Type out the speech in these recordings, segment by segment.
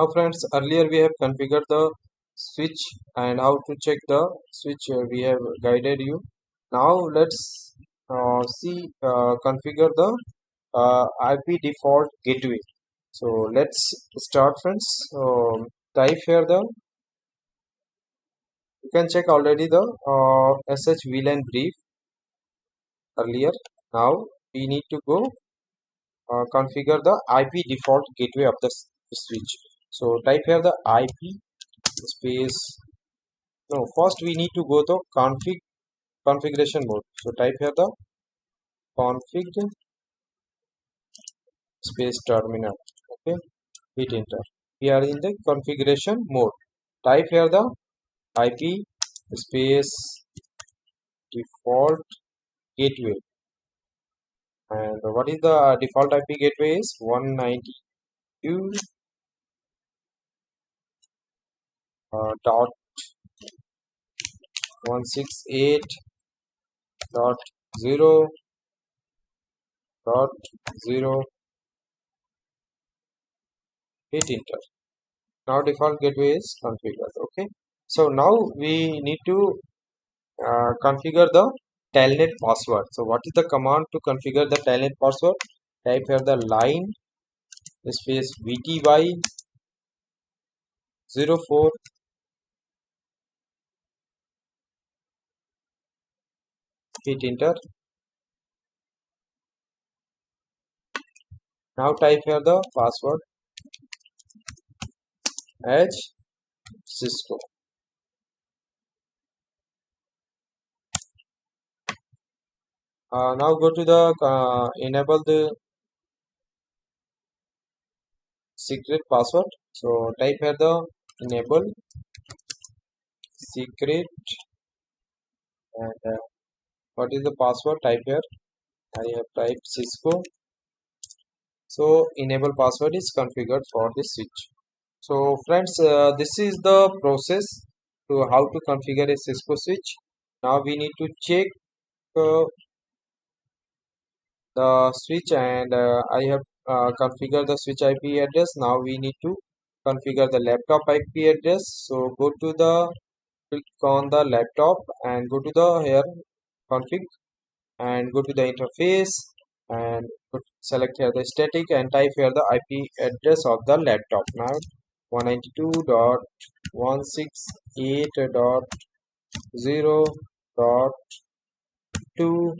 Now friends, earlier we have configured the switch and how to check the switch, we have guided you. Now let's see configure the IP default gateway. So let's start friends. Type here the, you can check already the SH VLAN brief earlier. Now we need to go configure the IP default gateway of the switch. So type here the IP space. No, first we need to go to configuration mode. So type here the config space terminal. Okay, hit enter. We are in the configuration mode. Type here the IP space default gateway. And what is the default IP gateway is 192 dot 168 dot 0 dot 0. Hit enter. Now default gateway is configured. Okay, so now we need to configure the telnet password. So what is the command to configure the telnet password? Type here the line space vty04. Hit enter. Now type here the password as Cisco. Now go to the enable the secret password. So type here the enable secret, and what is the password? Type here. I have typed Cisco. So enable password is configured for this switch. So friends, this is the process to how to configure a Cisco switch. Now we need to check uh, the switch, and I have configured the switch IP address. Now we need to configure the laptop IP address. So go to the, click on the laptop and go to the here config and go to the interface and select here the static and type here the IP address of the laptop. Now 192.168.0.2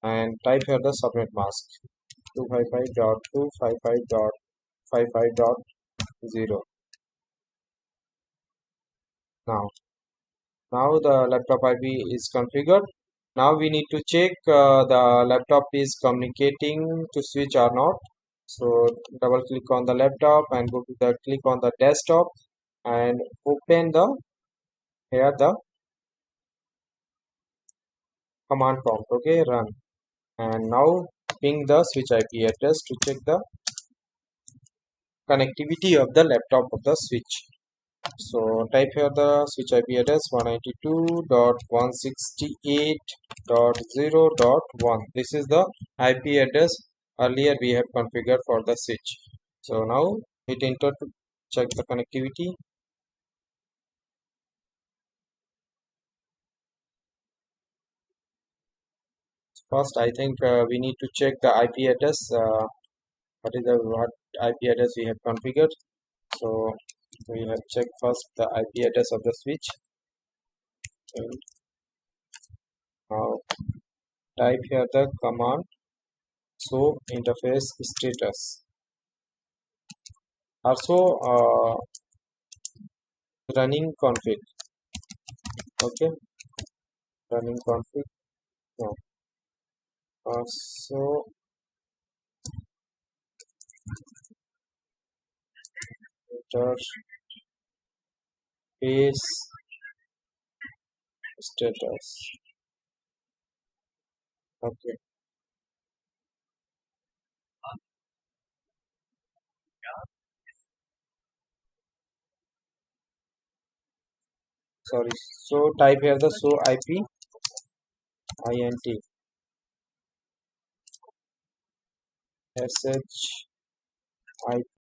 and type here the subnet mask 255.255.55.0. Now the laptop IP is configured. Now we need to check the laptop is communicating to switch or not. So double click on the laptop and go to the, click on the desktop and open the, here the command prompt. Okay, run, and now ping the switch IP address to check the connectivity of the laptop of the switch. So type here the switch IP address 192.168.0.1. This is the IP address earlier we have configured for the switch. So now hit enter to check the connectivity. First, I think we need to check the IP address. What is the IP address we have configured? So we have checked first the IP address of the switch. And now type here the command show interface status. Also running config. Okay, running config. No. So interface status. Okay. Sorry. So type here the show IP int sh I